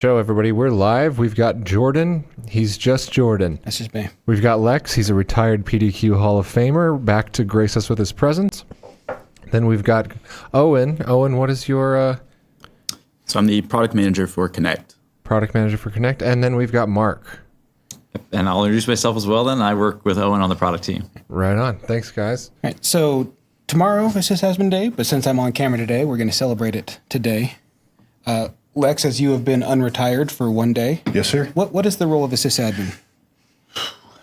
Show everybody, we're live. We've got Jordan. He's just Jordan. That's just me. We've got Lex. He's a retired PDQ Hall of Famer, back to grace us with his presence. Then we've got Owen. Owen, what is your... So I'm the product manager for Connect. Product manager for Connect. And then we've got Mark. And I'll introduce myself as well then. I work with Owen on the product team. Right on. Thanks, guys. All right, so tomorrow is Sysadmin Day, but since I'm on camera today, we're going to celebrate it today. Lex, as you have been unretired for one day. Yes, sir. What is the role of a sysadmin?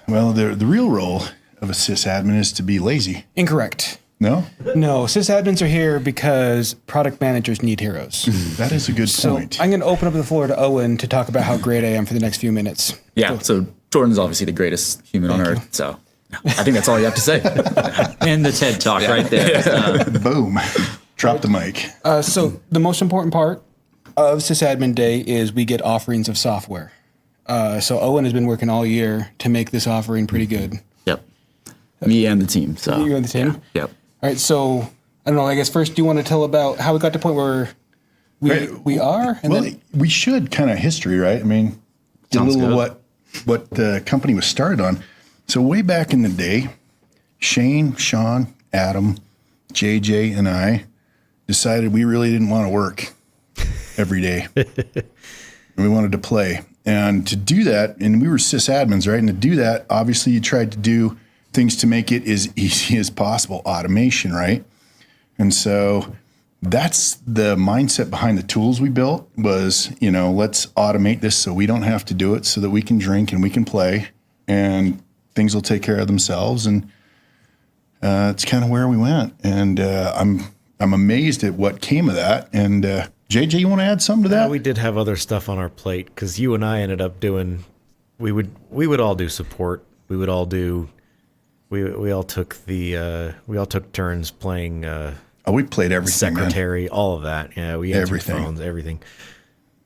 Well, the real role of a sysadmin is to be lazy. Incorrect. No? No, sysadmins are here because product managers need heroes. That is a good So point. I'm going to open up the floor to Owen to talk about how great I am for the next few minutes. Yeah, so Jordan's obviously the greatest human on earth. So I think that's all you have to say. And the TED Talk right there. Boom. Drop the mic. So the most important part of Sysadmin Day is we get offerings of software. So Owen has been working all year to make this offering pretty good. Yep. Me and the team. So You and the team? Yeah. Yep. All right, so I don't know. I guess first, do you want to tell about how we got to the point where we are? And Well, then, we should kind of history, right? I mean, a Sounds little good. what the company was started on. So way back in the day, Shane, Sean, Adam, JJ, and I decided we really didn't want to work every day. And we wanted to play. And to do that, and we were sysadmins, right? And to do that, obviously you tried to do things to make it as easy as possible, automation, right? And so that's the mindset behind the tools we built was, let's automate this so we don't have to do it so that we can drink and we can play and things will take care of themselves. And it's kind of where we went. And I'm amazed at what came of that. And JJ, you want to add something to that? We did have other stuff on our plate because you and I ended up doing. We would all do support. We would all do. We all took turns playing. We played everything. Secretary, man. all of that. Yeah, we answered Everything. phones, everything.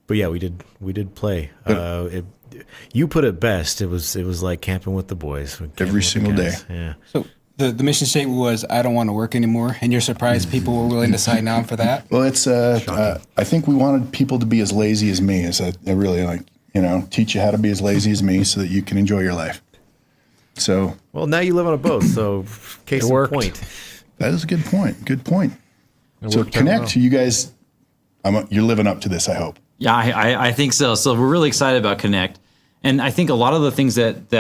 But yeah, we did play. You put it best. It was like camping with the boys. Every single day. Yeah. so the mission statement was, I don't want to work anymore. And you're surprised people were willing to sign on for that? Well, it's I think we wanted people to be as lazy as me. As I really like, teach you how to be as lazy as me so that you can enjoy your life. So Well, now you live on a boat, so case in worked. point. that is a good point. Good point. So worked out Connect, well. you guys, you're living up to this, I hope. Yeah, I think so. So we're really excited about Connect. And I think a lot of the things that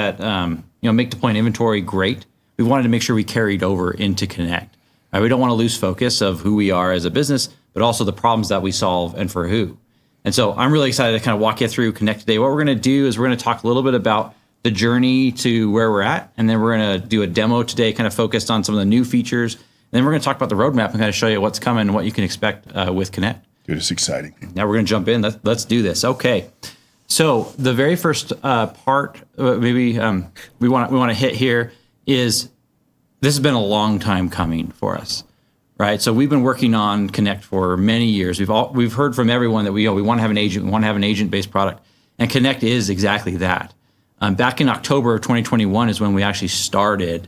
make deploying inventory great, we wanted to make sure we carried over into Connect. We don't want to lose focus of who we are as a business, but also the problems that we solve and for who. And so I'm really excited to kind of walk you through Connect today. What we're going to do is we're going to talk a little bit about the journey to where we're at, and then we're going to do a demo today kind of focused on some of the new features. And then we're going to talk about the roadmap and kind of show you what's coming and what you can expect with Connect. Dude, it's exciting. Now we're going to jump in. Let's do this. Okay. So the very first part, we want to hit here is this has been a long time coming for us, right? So we've been working on Connect for many years. We've heard from everyone that we want to have an agent. We want to have an agent-based product, and Connect is exactly that. Back in October of 2021 is when we actually started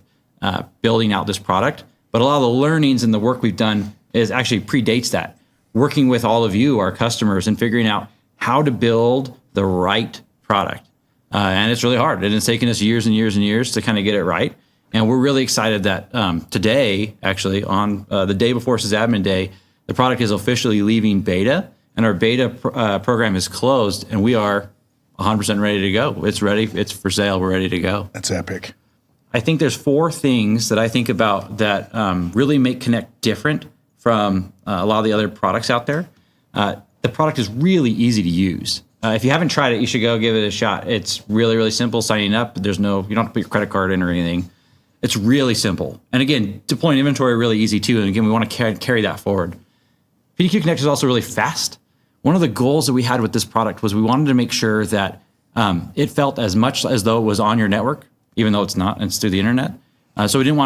building out this product. But a lot of the learnings and the work we've done is actually predates that. Working with all of you, our customers, and figuring out how to build the right product. And it's really hard. And it's taken us years and years and years to kind of get it right. And we're really excited that today, actually, on the day before Sysadmin Day, the product is officially leaving beta, and our beta program is closed, and we are 100% ready to go. It's ready. It's for sale. We're ready to go. That's epic. I think there's 4 things that I think about that really make Connect different from a lot of the other products out there. The product is really easy to use. If you haven't tried it, you should go give it a shot. It's really, really simple signing up. You don't have to put your credit card in or anything. It's really simple. And again, deploying inventory really easy too. And again, we want to carry that forward. PDQ Connect is also really fast. One of the goals that we had with this product was we wanted to make sure that it felt as much as though it was on your network, even though it's not. It's through the internet. So we didn't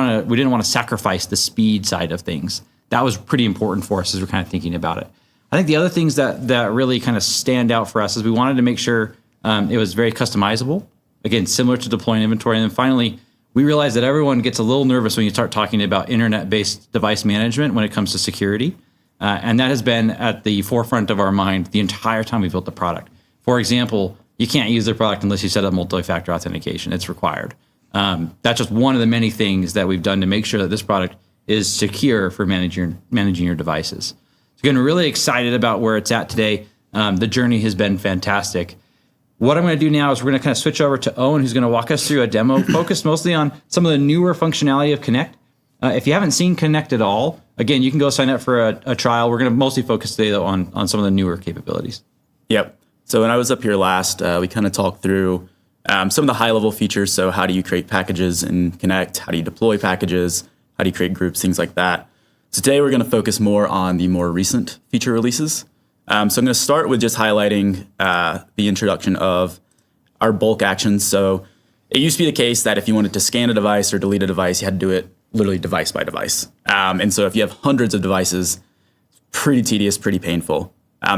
want to sacrifice the speed side of things. That was pretty important for us as we're kind of thinking about it. I think the other things that really kind of stand out for us is we wanted to make sure it was very customizable. Again, similar to deploying inventory. And then finally, we realized that everyone gets a little nervous when you start talking about internet-based device management when it comes to security. And that has been at the forefront of our mind the entire time we built the product. For example, you can't use their product unless you set up multi-factor authentication. It's required. That's just one of the many things that we've done to make sure that this product is secure for managing your devices. So again, we're really excited about where it's at today. The journey has been fantastic. What I'm going to do now is we're going to kind of switch over to Owen, who's going to walk us through a demo focused mostly on some of the newer functionality of Connect. If you haven't seen Connect at all, again, you can go sign up for a trial. We're going to mostly focus today, though, on some of the newer capabilities. Yep. So when I was up here last, we kind of talked through some of the high-level features. So how do you create packages in Connect? How do you deploy packages? How do you create groups? Things like that. So today we're going to focus more on the more recent feature releases. So I'm going to start with just highlighting the introduction of our bulk actions. So it used to be the case that if you wanted to scan a device or delete a device, you had to do it literally device by device. And so if you have hundreds of devices, pretty tedious, pretty painful.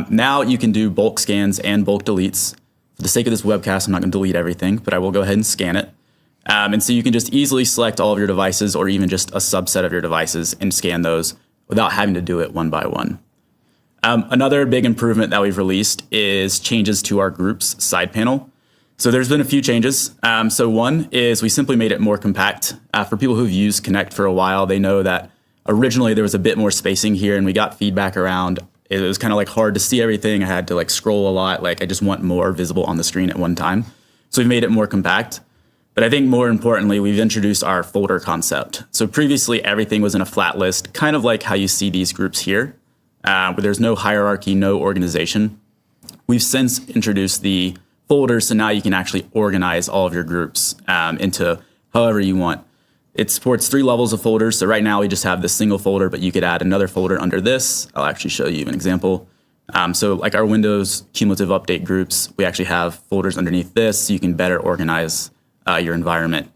Now you can do bulk scans and bulk deletes. For the sake of this webcast, I'm not going to delete everything, but I will go ahead and scan it. And so you can just easily select all of your devices or even just a subset of your devices and scan those without having to do it one by one. Another big improvement that we've released is changes to our groups side panel. So there's been a few changes. So one is we simply made it more compact. For people who've used Connect for a while, they know that originally there was a bit more spacing here, and we got feedback around. It was kind of like hard to see everything. I had to like scroll a lot. Like I just want more visible on the screen at one time. So we've made it more compact. But I think more importantly, we've introduced our folder concept. So previously everything was in a flat list, kind of like how you see these groups here, where there's no hierarchy, no organization. We've since introduced the folders, so now you can actually organize all of your groups into however you want. It supports 3 levels of folders. So right now we just have this single folder, but you could add another folder under this. I'll actually show you an example. So like our Windows cumulative update groups, we actually have folders underneath this so you can better organize your environment.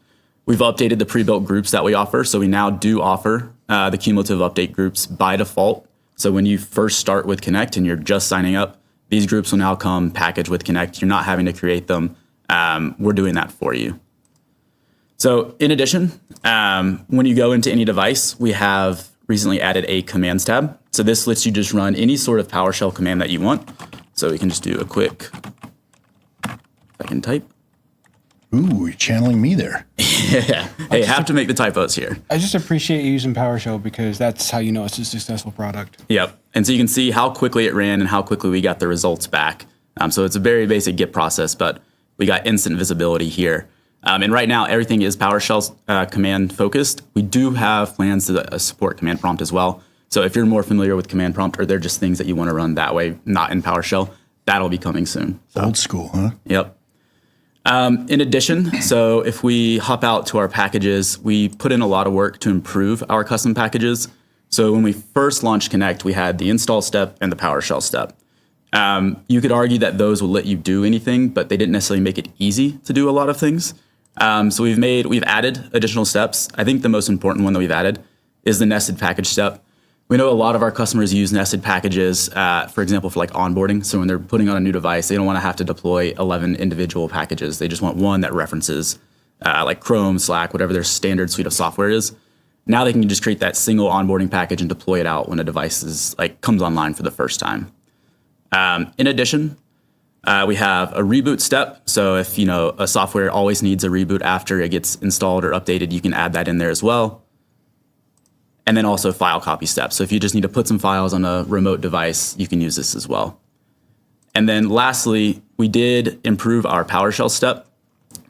We've updated the pre-built groups that we offer. So we now do offer the cumulative update groups by default. So when you first start with Connect and you're just signing up, these groups will now come packaged with Connect. You're not having to create them. We're doing that for you. So in addition, when you go into any device, we have recently added a commands tab. So this lets you just run any sort of PowerShell command that you want. So we can just do a quick, if I can type. Ooh, you're channeling me there. Yeah. Hey, have to make the typos here. I just appreciate you using PowerShell because that's how you know it's a successful product. Yep. And so you can see how quickly it ran and how quickly we got the results back. So it's a very basic Git process, but we got instant visibility here. And right now, everything is PowerShell command focused. We do have plans to support command prompt as well. So if you're more familiar with command prompt or they're just things that you want to run that way, not in PowerShell, that'll be coming soon. So, Old school, huh? Yep. In addition, so if we hop out to our packages, we put in a lot of work to improve our custom packages. So when we first launched Connect, we had the install step and the PowerShell step. You could argue that those will let you do anything, but they didn't necessarily make it easy to do a lot of things. So we've added additional steps. I think the most important one that we've added is the nested package step. We know a lot of our customers use nested packages, for example, for like onboarding. So when they're putting on a new device, they don't want to have to deploy 11 individual packages. They just want one that references like Chrome, Slack, whatever their standard suite of software is. Now they can just create that single onboarding package and deploy it out when a device is comes online for the first time. In addition, we have a reboot step. So if a software always needs a reboot after it gets installed or updated, you can add that in there as well. And then also file copy steps. So if you just need to put some files on a remote device, you can use this as well. And then lastly, we did improve our PowerShell step.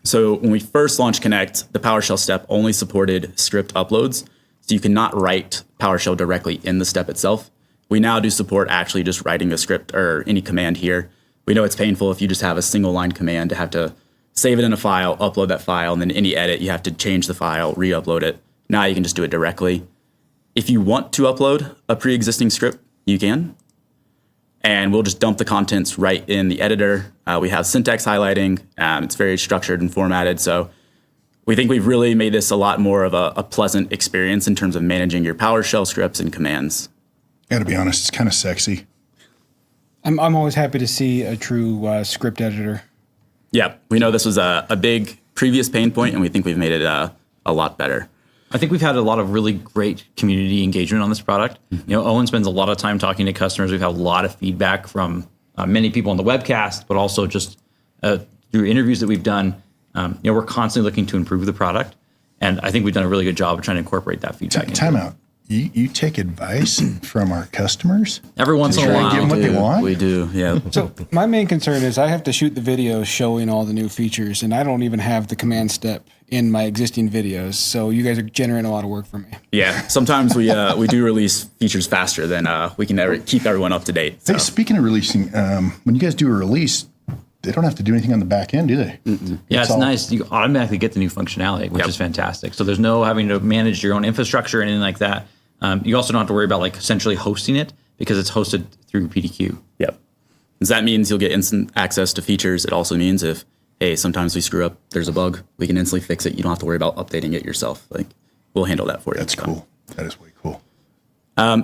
So when we first launched Connect, the PowerShell step only supported script uploads. So you cannot write PowerShell directly in the step itself. We now do support actually just writing a script or any command here. We know it's painful if you just have a single line command to have to save it in a file, upload that file, and then any edit, you have to change the file, re-upload it. Now you can just do it directly. If you want to upload a pre-existing script, you can. And we'll just dump the contents right in the editor. We have syntax highlighting. It's very structured and formatted. So we think we've really made this a lot more of a pleasant experience in terms of managing your PowerShell scripts and commands. Gotta be honest, it's kind of sexy. I'm always happy to see a true script editor. Yeah, we know this was a big previous pain point, and we think we've made it a lot better. I think we've had a lot of really great community engagement on this product. Owen spends a lot of time talking to customers. We've had a lot of feedback from many people on the webcast, but also just through interviews that we've done. We're constantly looking to improve the product. And I think we've done a really good job of trying to incorporate that feedback. Time out. You take advice from our customers? Every once in a Try and while. give them what they want? We do, yeah. So my main concern is I have to shoot the videos showing all the new features, and I don't even have the command step in my existing videos. So you guys are generating a lot of work for me. Yeah, sometimes we do release features faster than we can ever keep everyone up to date. Hey, So. speaking of releasing, when you guys do a release, they don't have to do anything on the back end, do they? Yeah, it's all- nice. You automatically get the new functionality, which is fantastic. So there's no having to manage your own infrastructure or anything like that. You also don't have to worry about like centrally hosting it because it's hosted through PDQ. Yep. And so that means you'll get instant access to features. It also means if, hey, sometimes we screw up, there's a bug, we can instantly fix it. You don't have to worry about updating it yourself. Like, we'll handle that for you. That's So. cool. That is way cool.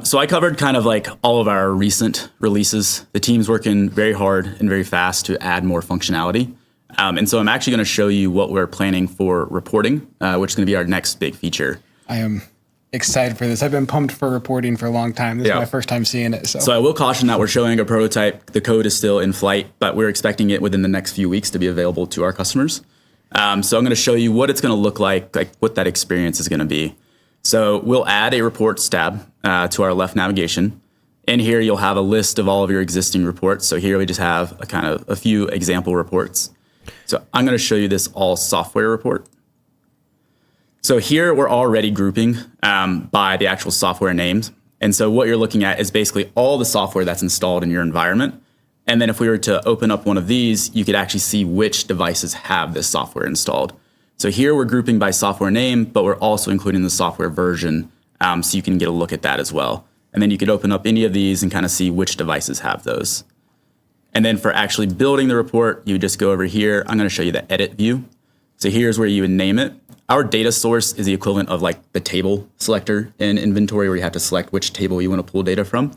So I covered kind of like all of our recent releases. The team's working very hard and very fast to add more functionality. And so I'm actually going to show you what we're planning for reporting, which is going to be our next big feature. I am excited for this. I've been pumped for reporting for a long time. This is my first time seeing it. So I will caution that we're showing a prototype. The code is still in flight, but we're expecting it within the next few weeks to be available to our customers. So I'm going to show you what it's going to look like what that experience is going to be. So we'll add a reports tab to our left navigation. In here, you'll have a list of all of your existing reports. So here we just have a few example reports. So I'm going to show you this all software report. So here we're already grouping by the actual software names. And so what you're looking at is basically all the software that's installed in your environment. And then if we were to open up one of these, you could actually see which devices have this software installed. So here we're grouping by software name, but we're also including the software version so you can get a look at that as well. And then you could open up any of these and kind of see which devices have those. And then for actually building the report, you would just go over here. I'm going to show you the edit view. So here's where you would name it. Our data source is the equivalent of like the table selector in inventory where you have to select which table you want to pull data from.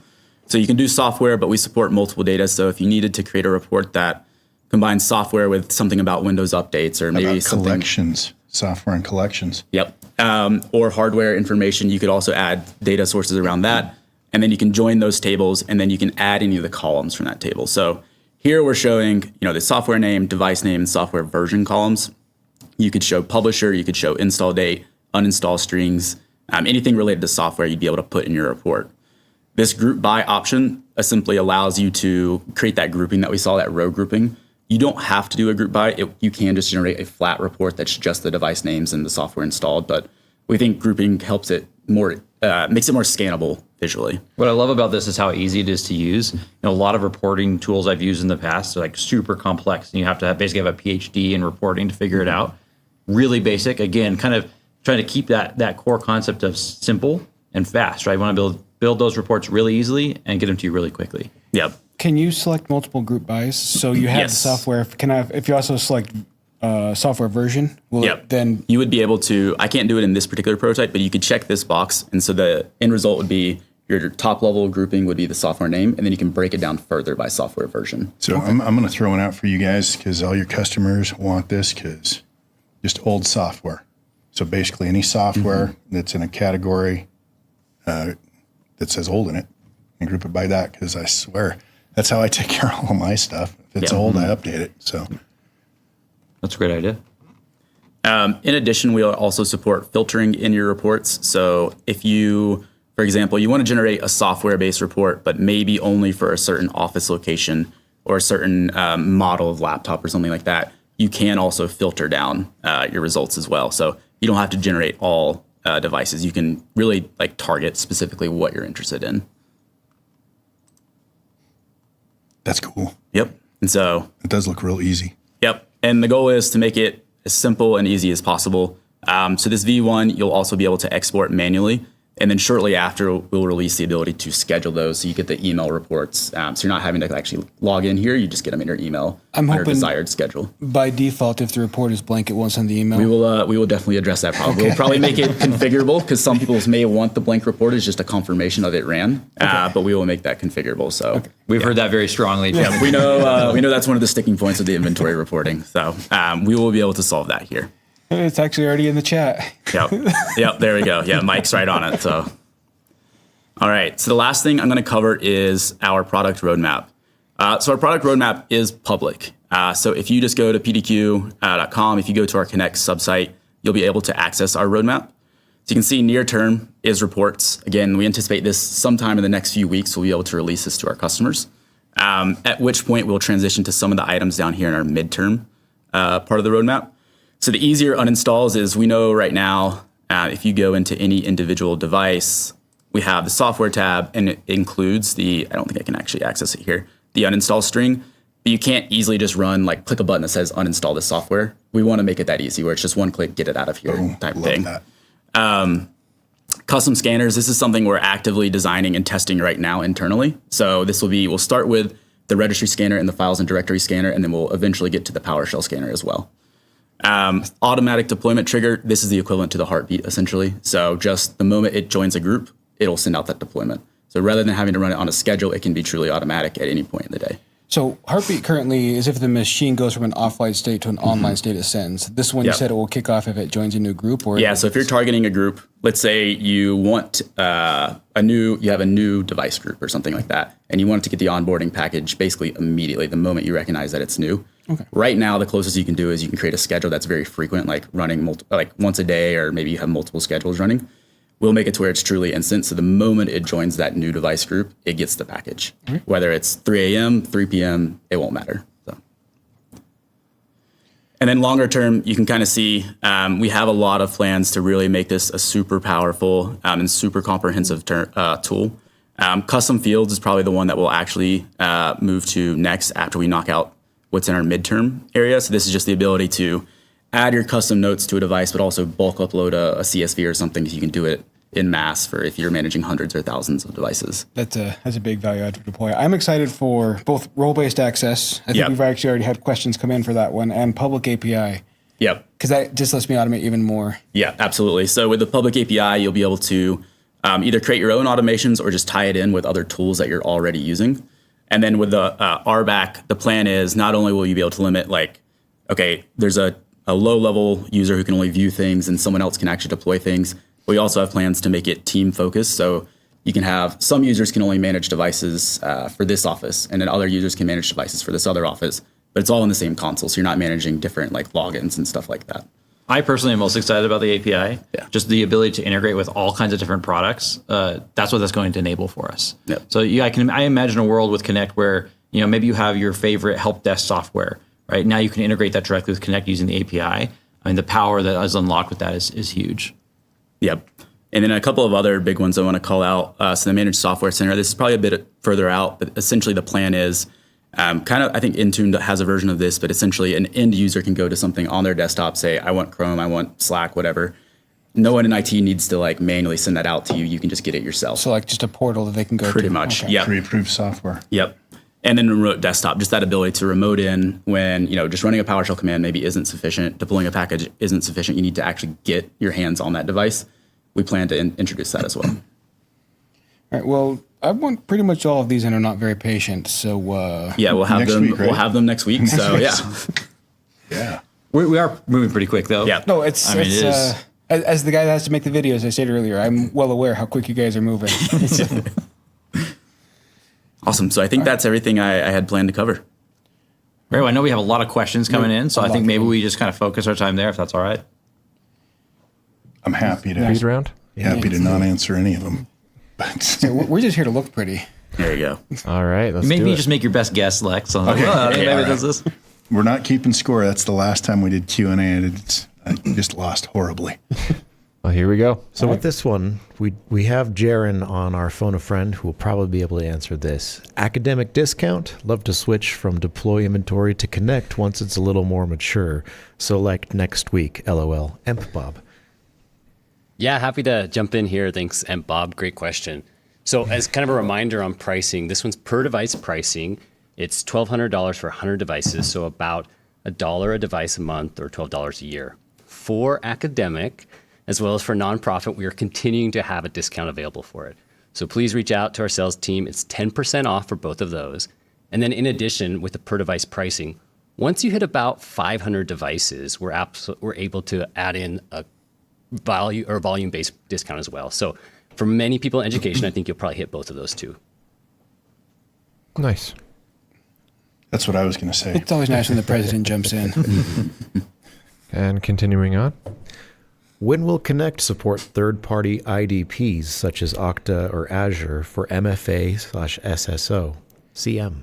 So you can do software, but we support multiple data. So if you needed to create a report that combines software with something about Windows updates or maybe About something. collections, software and collections. Yep. Or hardware information, you could also add data sources around that. And then you can join those tables and then you can add any of the columns from that table. So here we're showing, the software name, device name, and software version columns. You could show publisher, you could show install date, uninstall strings, anything related to software you'd be able to put in your report. This group by option simply allows you to create that grouping that we saw, that row grouping. You don't have to do a group by. You can just generate a flat report that's just the device names and the software installed. But we think grouping helps it more, makes it more scannable visually. What I love about this is how easy it is to use. A lot of reporting tools I've used in the past are like super complex, and you have to basically have a PhD in reporting to figure it out. Really basic. Again, kind of trying to keep that core concept of simple and fast. Right? You want to build those reports really easily and get them to you really quickly. Yep. Can you select multiple group bys? So you have Yes. the software. If you also select software version, will Yep. it then You would be able to, I can't do it in this particular prototype, but you could check this box. And so the end result would be your top level grouping would be the software name, and then you can break it down further by software version. So I'm going to throw one out for you guys because all your customers want this because just old software. So basically any software that's in a category that says old in it and group it by that because I swear that's how I take care of all my stuff. If it's Yeah. old, I update it. So That's a great idea. In addition, we'll also support filtering in your reports. So if you, for example, you want to generate a software-based report, but maybe only for a certain office location or a certain model of laptop or something like that, you can also filter down your results as well. So you don't have to generate all devices. You can really target specifically what you're interested in. that's cool. Yep. And so, It does look real easy. yep. And the goal is to make it as simple and easy as possible. So this V1, you'll also be able to export manually. And then shortly after, we'll release the ability to schedule those. So you get the email reports. So you're not having to actually log in here. You just get them in your email I'm on your hoping- desired schedule. by default, if the report is blank, it won't send the email? We will definitely address that problem. We'll probably make it configurable because some people may want the blank report as just a confirmation of it ran. But we will make that configurable. So We've heard that very strongly. we know that's one of the sticking points of the inventory reporting. So we will be able to solve that here. It's actually already in the chat. Yep. There we go. Yeah, Mike's right on it. So, all right. So the last thing I'm going to cover is our product roadmap. So our product roadmap is public. So if you just go to pdq.com, if you go to our Connect subsite, you'll be able to access our roadmap. So you can see near term is reports. Again, we anticipate this sometime in the next few weeks. We'll be able to release this to our customers. At which point we'll transition to some of the items down here in our midterm part of the roadmap. So the easier uninstalls is we know right now, if you go into any individual device, we have the software tab and it includes I don't think I can actually access it here, the uninstall string. But you can't easily just click a button that says uninstall this software. We want to make it that easy where it's just one click, get it out of here type Love thing. that. Custom scanners, this is something we're actively designing and testing right now internally. So we'll start with the registry scanner and the files and directory scanner, and then we'll eventually get to the PowerShell scanner as well. Automatic deployment trigger, this is the equivalent to the heartbeat essentially. So just the moment it joins a group, it'll send out that deployment. So rather than having to run it on a schedule, it can be truly automatic at any point in the day. So heartbeat currently is if the machine goes from an offline state to an online state, it sends. This one you said it will kick off if it joins a new group, or so if you're targeting a group, let's say you want you have a new device group or something like that, and you want it to get the onboarding package basically immediately the moment you recognize that it's new. Okay. Right now, the closest you can do is you can create a schedule that's very frequent, like running once a day, or maybe you have multiple schedules running. We'll make it to where it's truly instant. So the moment it joins that new device group, it gets the package. Mm-hmm. Whether it's 3 a.m., 3 p.m., it won't matter. So. And then longer term, you can kind of see we have a lot of plans to really make this a super powerful and super comprehensive tool. Custom fields is probably the one that we'll actually move to next after we knock out what's in our midterm area. So this is just the ability to add your custom notes to a device, but also bulk upload a CSV or something so you can do it in mass for if you're managing hundreds or thousands of devices. That's a big value add to deploy. I'm excited for both role-based access. I think we've actually already had questions come in for that one, and public API. Yep. Because that just lets me automate even more. Yeah, absolutely. So with the public API, you'll be able to either create your own automations or just tie it in with other tools that you're already using. And then with the RBAC, the plan is not only will you be able to limit there's a low-level user who can only view things and someone else can actually deploy things. We also have plans to make it team-focused. So you can have some users can only manage devices for this office, and then other users can manage devices for this other office. But it's all in the same console, so you're not managing different logins and stuff like that. I personally am most excited about the API. Yeah. Just the ability to integrate with all kinds of different products. That's what that's going to enable for us. Yep. So I imagine a world with Connect where maybe you have your favorite help desk software. Right now, you can integrate that directly with Connect using the API. I mean, the power that is unlocked with that is huge. Yep. And then a couple of other big ones I want to call out. So the Managed Software Center, this is probably a bit further out, but essentially the plan is I think Intune has a version of this, but essentially an end user can go to something on their desktop, say, I want Chrome, I want Slack, whatever. No one in IT needs to manually send that out to you. You can just get it yourself. So just a portal that they can go to. Pretty much, okay. Yep. Pre-approved software. Yep. And then remote desktop, just that ability to remote in when, just running a PowerShell command maybe isn't sufficient, deploying a package isn't sufficient. You need to actually get your hands on that device. We plan to introduce that as well. All right. Well, I want pretty much all of these and are not very patient. So we'll have them. Week, right? We'll have them next week. So yeah. We are moving pretty quick though. Yeah. No, it's as the guy that has to make the videos, I said earlier, I'm well aware how quick you guys are moving. Awesome. So I think that's everything I had planned to cover. Very well. I know we have a lot of questions coming in, so I think maybe we just kind of focus our time there, if that's all right. I'm happy to Speed round? Happy to not answer any of them. So we're just here to look pretty. There you go. All right. Let's maybe do you it. just make your best guess, Lex. Okay. Maybe it does this. We're not keeping score. That's the last time we did Q&A. I just lost horribly. Well, here we go. So with this one, we have Jaren on our phone a friend who will probably be able to answer this. Academic discount. Love to switch from deploy inventory to Connect once it's a little more mature. Select next week. LOL. Emp Bob. Yeah, happy to jump in here. Thanks, Emp Bob. Great question. So as kind of a reminder on pricing, this one's per device pricing. It's $1,200 for 100 devices, so about $1 a device a month or $12 a year. For academic, as well as for nonprofit, we are continuing to have a discount available for it. So please reach out to our sales team. It's 10% off for both of those. And then in addition, with the per device pricing, once you hit about 500 devices, we're able to add in a value or volume-based discount as well. So for many people in education, I think you'll probably hit both of those too. Nice. That's what I was going to say. It's always nice when the president jumps in. And continuing on. When will Connect support third-party IDPs such as Okta or Azure for MFA/SSO? CM.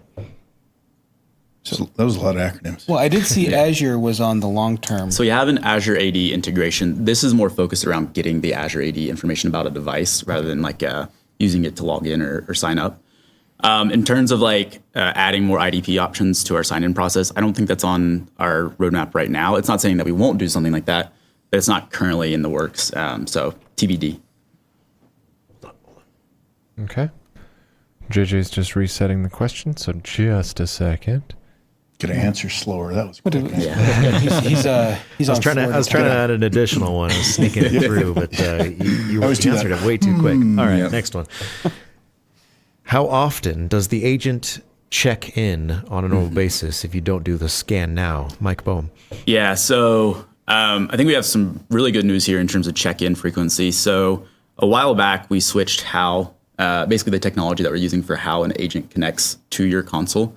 So that was a lot of acronyms. Well, I did see Azure was on the long term. So you have an Azure AD integration. This is more focused around getting the Azure AD information about a device rather than like using it to log in or sign up. In terms of like adding more IDP options to our sign-in process, I don't think that's on our roadmap right now. It's not saying that we won't do something like that, but it's not currently in the works. So TBD. Okay. JJ's just resetting the question, so just a second. Could I answer slower? That was What quick. did- he's I was on trying to Florida. add an additional one. I was sneaking it through, but you always do answered that. it way too quick. All right, next one. How often does the agent check in on a normal basis if you don't do the scan now? Mike Bohm. Yeah, so I think we have some really good news here in terms of check-in frequency. So a while back, we switched how, basically the technology that we're using for how an agent connects to your console.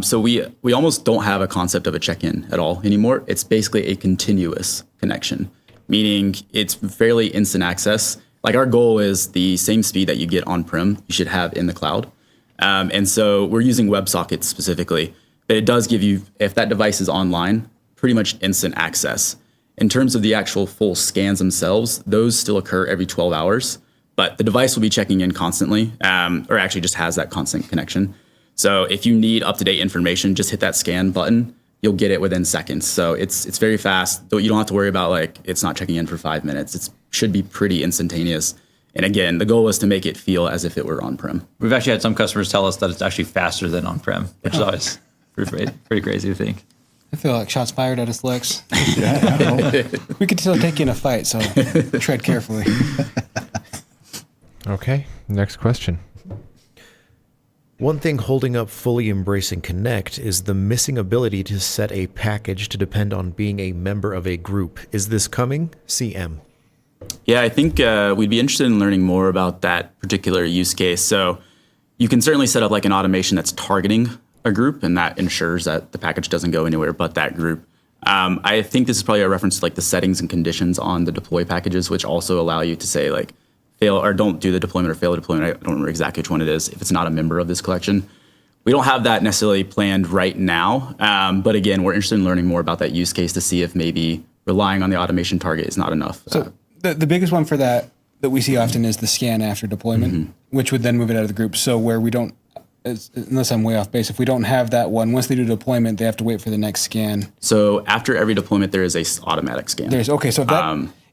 So we almost don't have a concept of a check-in at all anymore. It's basically a continuous connection, meaning it's fairly instant access. Like our goal is the same speed that you get on-prem, you should have in the cloud. And so we're using WebSockets specifically, but it does give you, if that device is online, pretty much instant access. In terms of the actual full scans themselves, those still occur every 12 hours, but the device will be checking in constantly, or actually just has that constant connection. So if you need up-to-date information, just hit that scan button. You'll get it within seconds. So it's very fast. Though you don't have to worry about like it's not checking in for 5 minutes. It should be pretty instantaneous. And again, the goal is to make it feel as if it were on-prem. We've actually had some customers tell us that it's actually faster than on-prem, which is always pretty crazy to think. I feel like shots fired at us, Lex. Yeah, I don't know. We could still take you in a fight, so tread carefully. Okay, next question. One thing holding up fully embracing Connect is the missing ability to set a package to depend on being a member of a group. Is this coming? CM. Yeah, I think we'd be interested in learning more about that particular use case. So you can certainly set up like an automation that's targeting a group, and that ensures that the package doesn't go anywhere but that group. I think this is probably a reference to like the settings and conditions on the deploy packages, which also allow you to say like fail or don't do the deployment or fail the deployment. I don't remember exactly which one it is if it's not a member of this collection. We don't have that necessarily planned right now. But again, we're interested in learning more about that use case to see if maybe relying on the automation target is not enough. So the biggest one for that we see often is the scan after deployment, which would then move it out of the group. So where we don't, unless I'm way off base, if we don't have that one, once they do deployment, they have to wait for the next scan. So after every deployment, there is a automatic scan. Okay, so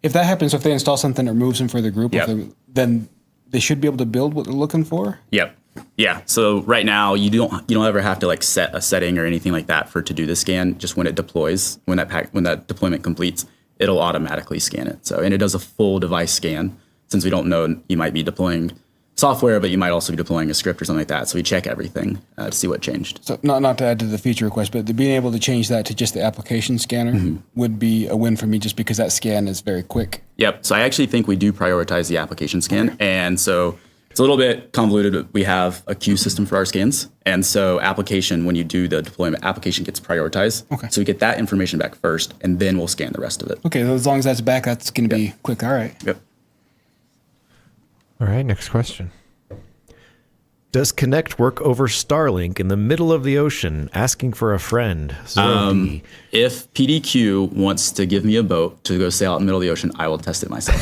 if that happens, so if they install something that removes them for the group, Yep. then they should be able to build what they're looking for. Yep. Yeah. So right now you don't ever have to like set a setting or anything like that for it to do the scan. Just when it deploys, when that deployment completes, it'll automatically scan it. So and it does a full device scan. Since we don't know, you might be deploying software, but you might also be deploying a script or something like that. So we check everything to see what changed. So not to add to the feature request, but being able to change that to just the application scanner would be a win for me, just because that scan is very quick. Yep. So I actually think we do prioritize the application scan. And so it's a little bit convoluted. But we have a queue system for our scans. And so application, when you do the deployment, application gets prioritized. Okay. So we get that information back first, and then we'll scan the rest of it. Okay, so as long as that's back, that's going to be quick. All right. Yep. All right, next question. Does Connect work over Starlink in the middle of the ocean, asking for a friend? Zero D. If PDQ wants to give me a boat to go sail out in the middle of the ocean, I will test it myself.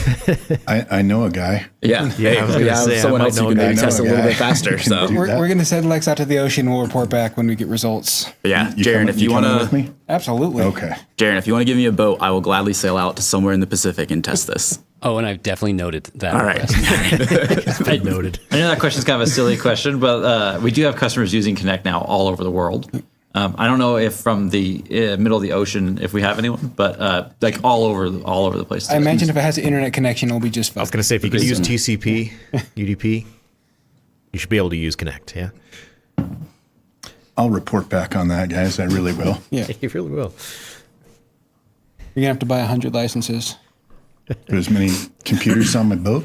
I know a guy. Yeah. Hey, I was we gonna have say, I someone might else who know can a maybe guy. test a I know a little guy. bit faster. So Do that. We're going to send Lex out to the ocean. We'll report back when we get results. yeah, You Jaron, coming- if you want coming with to, me? Absolutely. Okay. Jaron, if you want to give me a boat, I will gladly sail out to somewhere in the Pacific and test this. Oh, and I've definitely noted that. All right. Noted. I know that question is kind of a silly question, but we do have customers using Connect now all over the world. I don't know if from the middle of the ocean if we have anyone, but like all over the place. I imagine if it has an internet connection, it'll be just fine. I was going to say, if you can use TCP, UDP, you should be able to use Connect, yeah? I'll report back on that, guys. I really will. Yeah. You really will. You're going to have to buy 100 licenses. Put as many computers on my boat.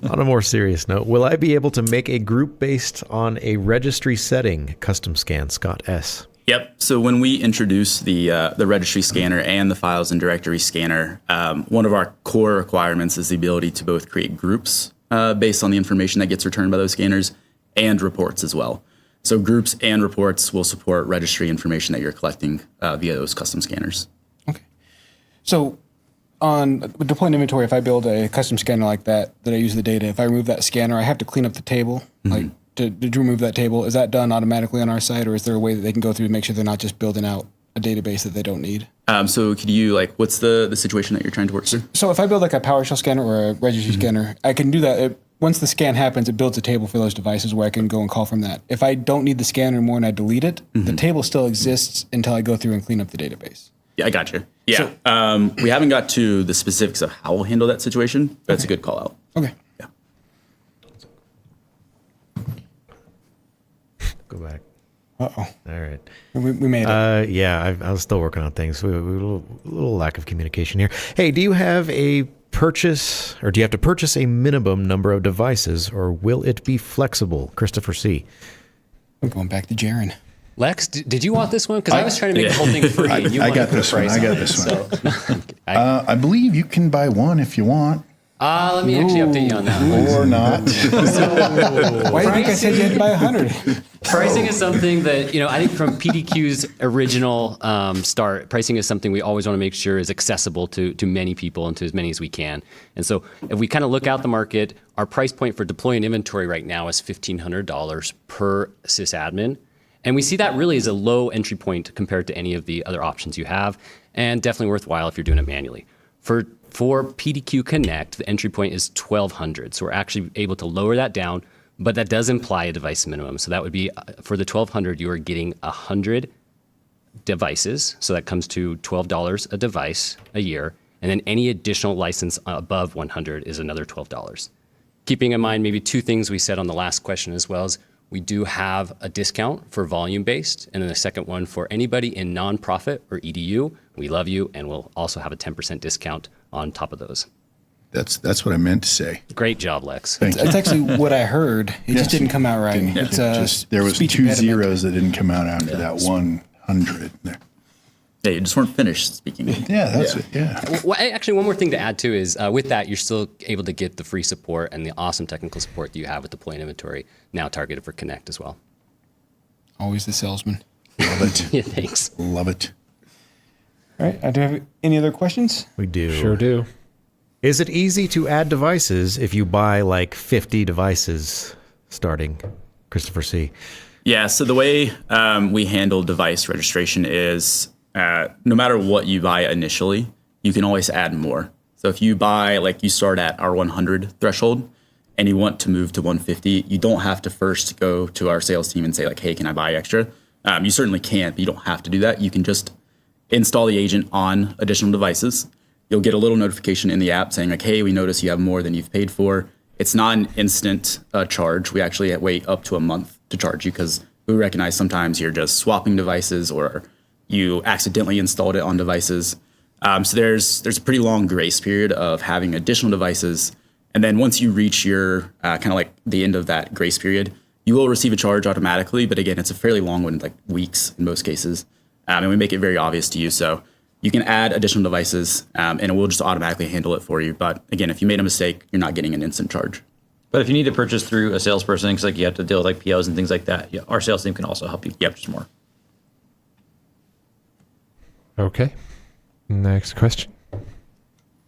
On a more serious note, will I be able to make a group based on a registry setting? Custom scan, Scott S. Yep. So when we introduce the registry scanner and the files and directory scanner, one of our core requirements is the ability to both create groups based on the information that gets returned by those scanners and reports as well. So groups and reports will support registry information that you're collecting via those custom scanners. Okay. So on deploying inventory, if I build a custom scanner like that I use the data, if I remove that scanner, I have to clean up the table, like to remove that table. Is that done automatically on our site, or is there a way that they can go through and make sure they're not just building out a database that they don't need? So could you, what's the situation that you're trying to work through? So if I build like a PowerShell scanner or a registry scanner, I can do that. Once the scan happens, it builds a table for those devices where I can go and call from that. If I don't need the scanner anymore and I delete it, the table still exists until I go through and clean up the database. Yeah, I got you. Yeah. We haven't got to the specifics of how we'll handle that situation. That's a good call out. Okay. Yeah. Go back. Uh-oh. All right. We made it. Yeah, I was still working on things. We a little lack of communication here. Hey, do you have a purchase, or do you have to purchase a minimum number of devices, or will it be flexible? Christopher C. I'm going back to Jaren. Lex, did you want this one? Because I was trying to make the whole thing free. And you I wanted got to put a this one. price I got on it, this one. so- I believe you can buy one if you want, Let me actually update you on that one. or not. Why do you think I said you had to buy 100? Pricing is something that, I think from PDQ's original start, pricing is something we always want to make sure is accessible to many people and to as many as we can. And so if we kind of look out the market, our price point for deploying inventory right now is $1,500 per sysadmin. And we see that really as a low entry point compared to any of the other options you have, and definitely worthwhile if you're doing it manually. For PDQ Connect, the entry point is $1,200. So we're actually able to lower that down, but that does imply a device minimum. So that would be, for the $1,200, you are getting 100 devices. So that comes to $12 a device a year. And then any additional license above 100 is another $12. Keeping in mind maybe two things we said on the last question as well as we do have a discount for volume-based, and then the second one for anybody in nonprofit or EDU. We love you, and we'll also have a 10% discount on top of those. That's what I meant to say. Great job, Lex. Thank you. That's actually what I heard. It Yes. just didn't come out right. Didn't- It's just there was two speech impediment. zeros that didn't come out after that 100 there. Yeah, you just weren't finished speaking. Yeah, that's it. Yeah. Well, actually, one more thing to add too is with that, you're still able to get the free support and the awesome technical support that you have with deploying inventory, now targeted for Connect as well. Always the salesman. Love it. Yeah, thanks. Love it. All right. Do you have any other questions? We do. Sure do. Is it easy to add devices if you buy like 50 devices starting? Christopher C. Yeah, so the way we handle device registration is no matter what you buy initially, you can always add more. So if you buy, you start at our 100 threshold and you want to move to 150, you don't have to first go to our sales team and say hey, can I buy extra? You certainly can, but you don't have to do that. You can just install the agent on additional devices. You'll get a little notification in the app saying hey, we notice you have more than you've paid for. It's not an instant charge. We actually wait up to a month to charge you because we recognize sometimes you're just swapping devices or you accidentally installed it on devices. So there's a pretty long grace period of having additional devices. And then once you reach your the end of that grace period, you will receive a charge automatically. But again, it's a fairly long one, weeks in most cases. And we make it very obvious to you. So you can add additional devices and it will just automatically handle it for you. But again, if you made a mistake, you're not getting an instant charge. But if you need to purchase through a salesperson, because you have to deal with POs and things like that, our sales team can also help you purchase more. Okay. Next question.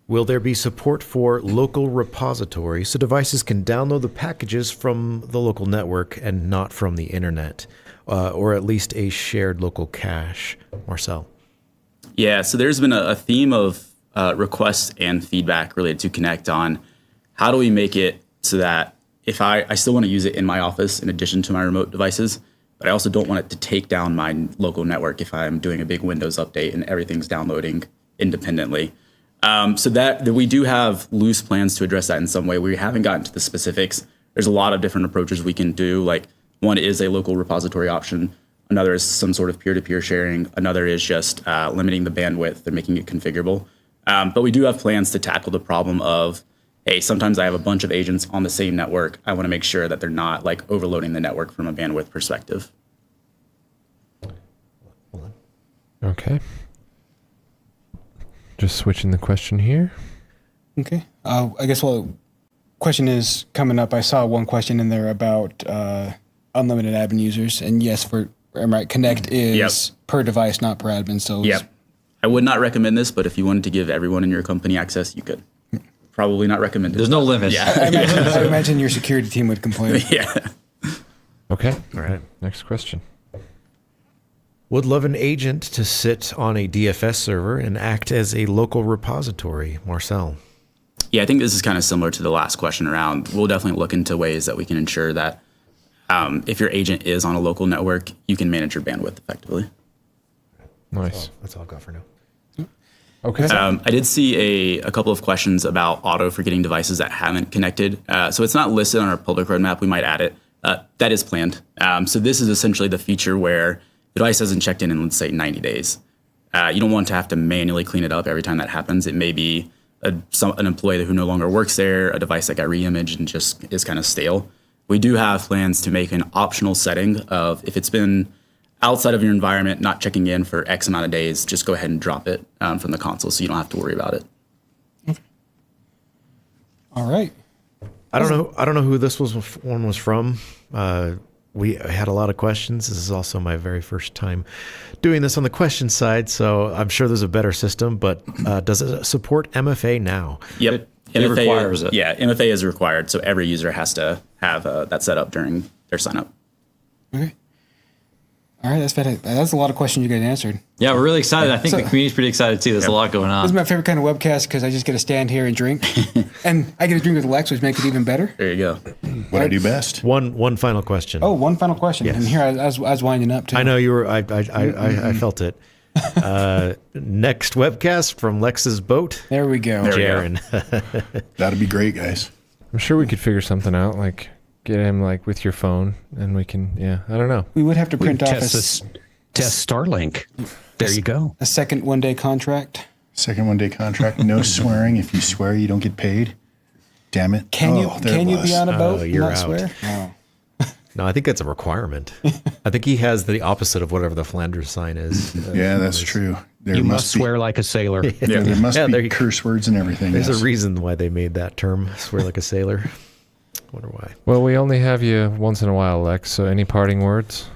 Will there be support for local repository so devices can download the packages from the local network and not from the internet, or at least a shared local cache? Marcel. Yeah, so there's been a theme of requests and feedback related to Connect on how do we make it so that if I still want to use it in my office in addition to my remote devices, but I also don't want it to take down my local network if I'm doing a big Windows update and everything's downloading independently. So that we do have loose plans to address that in some way. We haven't gotten to the specifics. There's a lot of different approaches we can do. One is a local repository option. Another is some sort of peer-to-peer sharing. Another is just limiting the bandwidth and making it configurable. But we do have plans to tackle the problem of hey, sometimes I have a bunch of agents on the same network. I want to make sure that they're not like overloading the network from a bandwidth perspective. Okay. Just switching the question here. Okay. I guess question is coming up. I saw one question in there about unlimited admin users, and yes, I'm right. Connect is per device, not per admin. So I would not recommend this, but if you wanted to give everyone in your company access, you could. Probably not recommend it. There's no limit. Yeah. I imagine your security team would complain. Yeah. Okay. All right. Next question. Would love an agent to sit on a DFS server and act as a local repository. Marcel. Yeah, I think this is kind of similar to the last question around. We'll definitely look into ways that we can ensure that if your agent is on a local network, you can manage your bandwidth effectively. Nice. That's all I've got for now. Okay. I did see a couple of questions about auto forgetting devices that haven't connected. So it's not listed on our public roadmap. We might add it. That is planned. So this is essentially the feature where the device hasn't checked in let's say 90 days. You don't want to have to manually clean it up every time that happens. It may be an employee who no longer works there, a device that got re-imaged and just is kind of stale. We do have plans to make an optional setting of if it's been outside of your environment, not checking in for X amount of days, just go ahead and drop it from the console so you don't have to worry about it. Okay. All right. I don't know who this one was from. We had a lot of questions. This is also my very first time doing this on the question side, so I'm sure there's a better system, but does it support MFA now? Yep. It requires it. Yeah, MFA is required, so every user has to have that set up during their sign up. Okay. All right, that's a lot of questions you guys answered. Yeah, we're really excited. I think So- the community's pretty excited too. There's a lot going This on. is my favorite kind of webcast because I just get to stand here and drink, and I get to drink with Lex, which makes it even better. There you go. What I do best. One final question. Oh, one final question, Yes. and here I was winding up too. I know you were. I felt it. Next webcast from Lex's boat. There we go. There we go. Jaren. That'd be great, guys. I'm sure we could figure something out, like get him like with your phone, and we can. Yeah, I don't know. We would have to print off Test Starlink. There you go. a second one-day contract. Second 1 day contract, no swearing. If you swear, you don't get paid. Damn it. Can you there it be was. on a boat and you're not out. swear? No. No, I think that's a requirement. I think he has the opposite of whatever the Flanders sign is. Yeah, that's true. There You must be, swear like a sailor. There must Yeah, there be you- curse words and everything. There's yes. a reason why they made that term. Swear like a sailor. Wonder why. Well, we only have you once in a while, Lex. So, any parting words?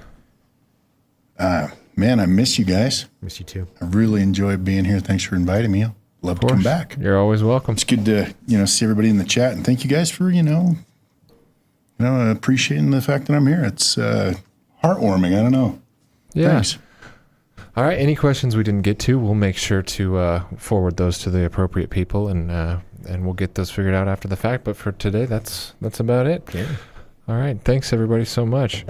Man, I miss you guys. Miss you too. I really enjoyed being here. Thanks for inviting me. I'll love to come back. You're always welcome. It's good to see everybody in the chat, and thank you guys for appreciating the fact that I'm here. It's heartwarming. I don't know. Yeah. Thanks. All right. Any questions we didn't get to, we'll make sure to forward those to the appropriate people, and we'll get those figured out after the fact. But for today, that's about it. Yeah. All right. Thanks everybody so much.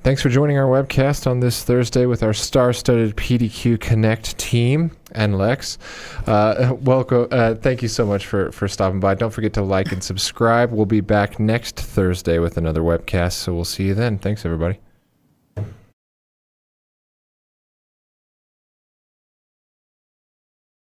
Thanks for joining our webcast on this Thursday with our star-studded PDQ Connect team and Lex. Welcome. Thank you so much for stopping by. Don't forget to like and subscribe. We'll be back next Thursday with another webcast, so we'll see you then. Thanks, everybody.